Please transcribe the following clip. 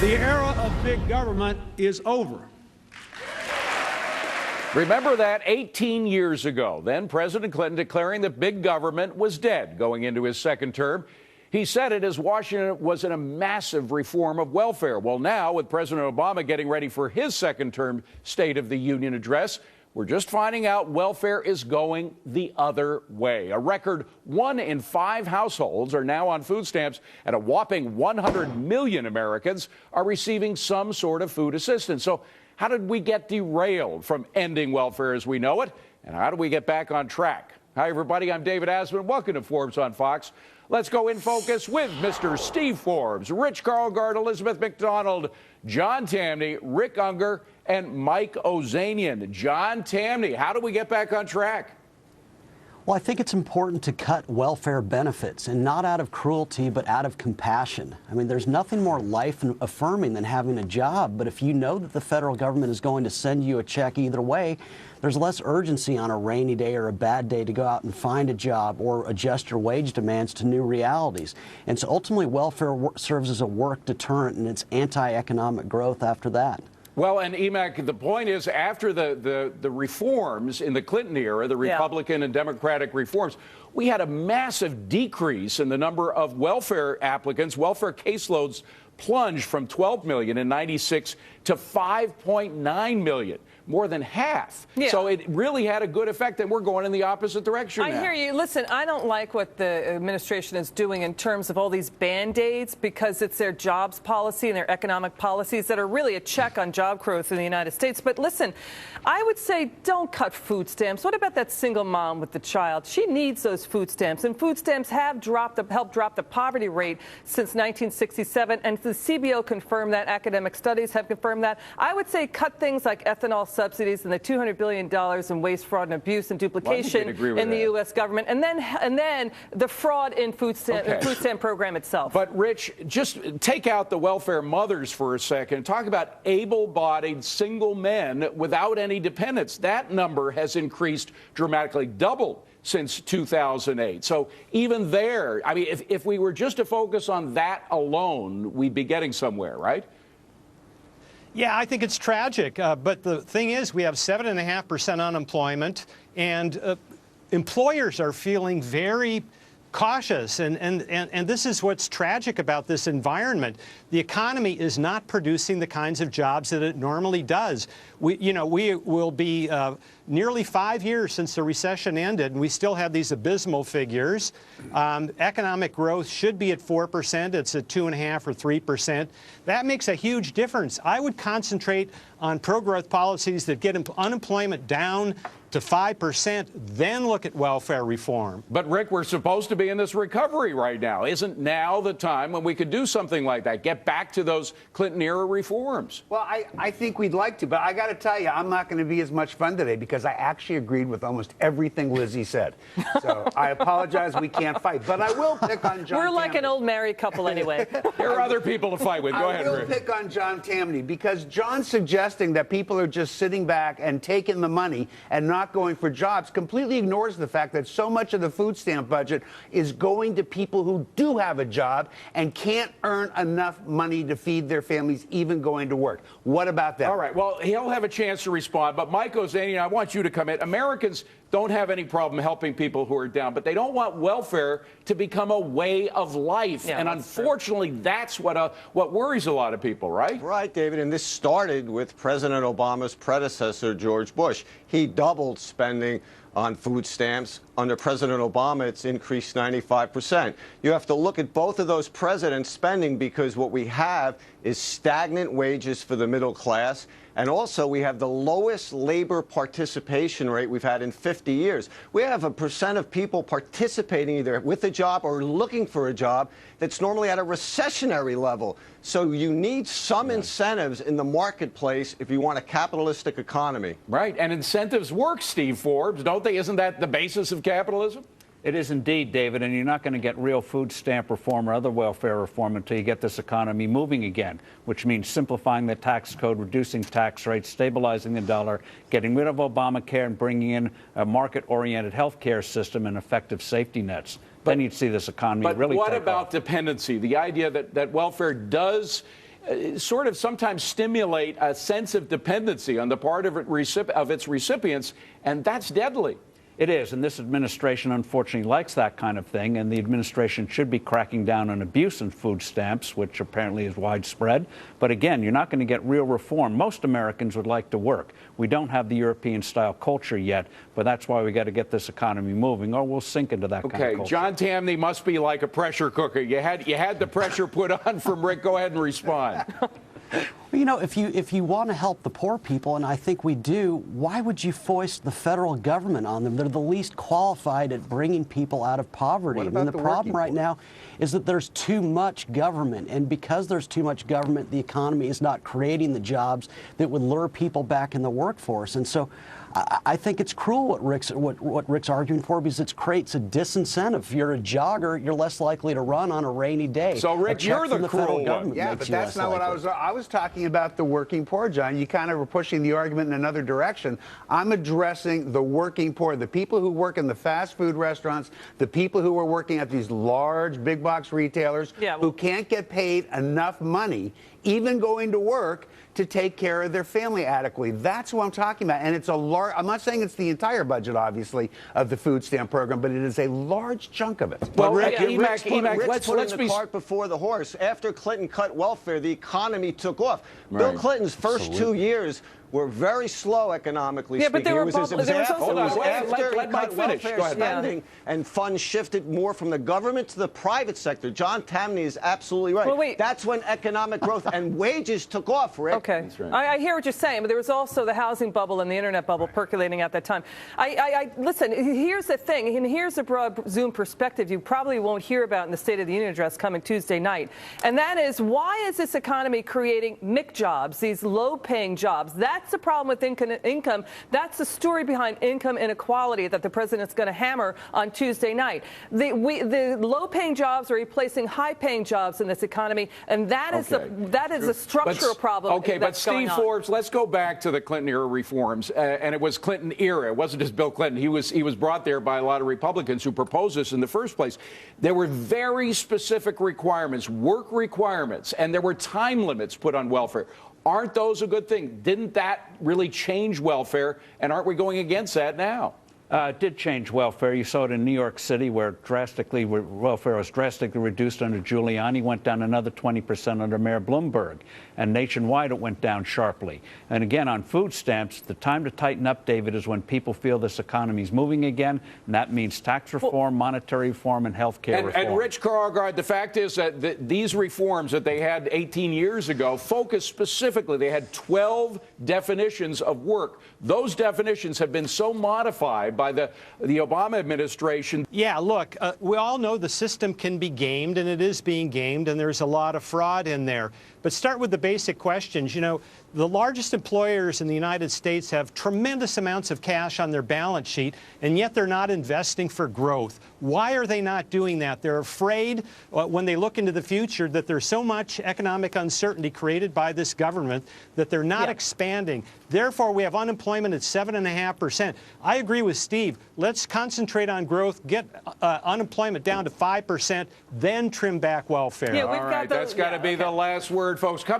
The era of big government is over. Remember that 18 years ago, then President Clinton declaring that big government was dead going into his second term. He said it as Washington was in a massive reform of welfare. Well, now, with President Obama getting ready for his second term State of the Union address, we're just finding out welfare is going the other way. A record 1 in 5 households are now on food stamps, and a whopping 100 million Americans are receiving some sort of food assistance. So how did we get derailed from ending welfare as we know it? And how do we get back on track? Hi, everybody. I'm David Asman. Welcome to Forbes on Fox. Let's go in focus with Mr. Steve Forbes, Rich Karlgaard, Elizabeth McDonald, John Tamny, Rick Unger, and Mike Ozanian. John Tamny, how do we get back on track? Well, I think it's important to cut welfare benefits, and not out of cruelty, but out of compassion. I mean, there's nothing more life-affirming than having a job, but if you know that the federal government is going to send you a check either way, there's less urgency on a rainy day or a bad day to go out and find a job or adjust your wage demands to new realities. And so ultimately, welfare serves as a work deterrent, and it's anti-economic growth after that. Well, and Emac, the point is, after the reforms in the Clinton era, the Republican and Democratic reforms, we had a massive decrease in the number of welfare applicants. Welfare caseloads plunged from 12 million in '96 to 5.9 million. More than half. Yeah. So it really had a good effect, and we're going in the opposite direction now. I hear you. Listen, I don't like what the administration is doing in terms of all these Band-Aids, because it's their jobs policy and their economic policies that are really a check on job growth in the United States. But listen, I would say don't cut food stamps. What about that single mom with the child? She needs those food stamps, and food stamps have helped drop the poverty rate since 1967, and the CBO confirmed that. Academic studies have confirmed that. I would say cut things like ethanol subsidies and the $200 billion in waste, fraud, and abuse and duplication in the U.S. government, and then the fraud in food stamp program itself. But, Rich, just take out the welfare mothers for a second. Talk about able-bodied single men without any dependents. That number has increased dramatically, doubled since 2008. So even there, I mean, if we were just to focus on that alone, we'd be getting somewhere, right? Yeah, I think it's tragic. But the thing is, we have 7.5% unemployment, and employers are feeling very cautious. And this is what's tragic about this environment. The economy is not producing the kinds of jobs that it normally does. We will be nearly 5 years since the recession ended, and we still have these abysmal figures. Economic growth should be at 4%. It's at 2.5% or 3%. That makes a huge difference. I would concentrate on pro-growth policies that get unemployment down to 5%, then look at welfare reform. But, Rick, we're supposed to be in this recovery right now. Isn't now the time when we could do something like that, get back to those Clinton-era reforms? Well, I think we'd like to, but I got to tell you, I'm not going to be as much fun today because I actually agreed with almost everything Lizzie said. So I apologize, we can't fight, but I will pick on John We're like Tamny. an old married couple anyway. There are other people to fight with. Go ahead, Rick. I will pick on John Tamny because John's suggesting that people are just sitting back and taking the money and not going for jobs completely ignores the fact that so much of the food stamp budget is going to people who do have a job and can't earn enough money to feed their families, even going to work. What about that? All right. Well, he'll have a chance to respond. But Mike Ozanian, I want you to come in. Americans don't have any problem helping people who are down, but they don't want welfare to become a way of life. Yeah, and unfortunately, that's what worries a lot of people, right? Right, David. And this started with President Obama's predecessor, George Bush. He doubled spending on food stamps. Under President Obama, it's increased 95%. You have to look at both of those presidents' spending because what we have is stagnant wages for the middle class, and also we have the lowest labor participation rate we've had in 50 years. We have a percent of people participating either with a job or looking for a job that's normally at a recessionary level. So you need some incentives in the marketplace if you want a capitalistic economy. Right, and incentives work, Steve Forbes, don't they? Isn't that the basis of capitalism? It is indeed, David, and you're not going to get real food stamp reform or other welfare reform until you get this economy moving again, which means simplifying the tax code, reducing tax rates, stabilizing the dollar, getting rid of Obamacare, and bringing in a market-oriented health care system and effective safety nets. Then you'd see this economy really take off. But what about dependency? The idea that welfare does sort of sometimes stimulate a sense of dependency on the part of its recipients, and that's deadly. It is, and this administration unfortunately likes that kind of thing, and the administration should be cracking down on abuse in food stamps, which apparently is widespread. But again, you're not going to get real reform. Most Americans would like to work. We don't have the European-style culture yet, but that's why we got to get this economy moving, or we'll sink into that kind of culture. Okay, John Tamny must be like a pressure cooker. You had the pressure put on from Rick. Go ahead and respond. You know, if you want to help the poor people, and I think we do, why would you foist the federal government on them? They're the least qualified at bringing people out of poverty. What I about mean, the problem right now is that there's too much government, and because there's too much government, the economy is not creating the jobs that would lure people back in the workforce. And so I think it's cruel what Rick's arguing for, because it creates a disincentive. If you're a jogger, you're less likely to run on a rainy day. So, Rick, you're the cruel one. Yeah, but that's not what I was talking about the working poor, John. You kind of were pushing the argument in another direction. I'm addressing the working poor, the people who work in the fast food restaurants, the people who are working at these large big box retailers who can't get paid enough money, even going to work, to take care of their family adequately. That's what I'm talking about. And it's a large, I'm not saying it's the entire budget, obviously, of the food stamp program, but it is a large chunk of it. Well, Rick's putting the cart before the horse. After Clinton cut welfare, the economy took off. Right. Bill Clinton's first 2 years were very slow economically speaking. But there it was after he cut welfare spending and funds shifted more from the government to the private sector. John Tamny is absolutely right. Well, wait. That's when economic growth and wages took off, Rick. Okay. That's right. I hear what you're saying, but there was also the housing bubble and the internet bubble percolating at that time. Listen, here's the thing, and here's a broad Zoom perspective you probably won't hear about in the State of the Union address coming Tuesday night, and that is, why is this economy creating MIC jobs, these low-paying jobs? That's the problem with income. That's the story behind income inequality that the president's going to hammer on Tuesday night. The low-paying jobs are replacing high-paying jobs in this economy, and that is a structural problem. Okay, but Steve Forbes, let's go back to the Clinton-era reforms, and it was Clinton era. It wasn't just Bill Clinton. He was brought there by a lot of Republicans who proposed this in the first place. There were very specific requirements, work requirements, and there were time limits put on welfare. Aren't those a good thing? Didn't that really change welfare, and aren't we going against that now? It did change welfare. You saw it in New York City, where welfare was drastically reduced under Giuliani, went down another 20% under Mayor Bloomberg. And nationwide, it went down sharply. And again, on food stamps, the time to tighten up, David, is when people feel this economy is moving again. And that means tax reform, monetary reform, and health care reform. And Rich Carlgard, the fact is that these reforms that they had 18 years ago focused specifically, they had 12 definitions of work. Those definitions have been so modified by the Obama administration. Yeah, look, we all know the system can be gamed, and it is being gamed, and there's a lot of fraud in there. But start with the basic questions. You know, the largest employers in the United States have tremendous amounts of cash on their balance sheet, and yet they're not investing for growth. Why are they not doing that? They're afraid when they look into the future that there's so much economic uncertainty created by this government that they're not expanding. Therefore, we have unemployment at 7.5%. I agree with Steve. Let's concentrate on growth, get unemployment down to 5%, then trim back welfare. All right, that's got to be the last word, folks. Coming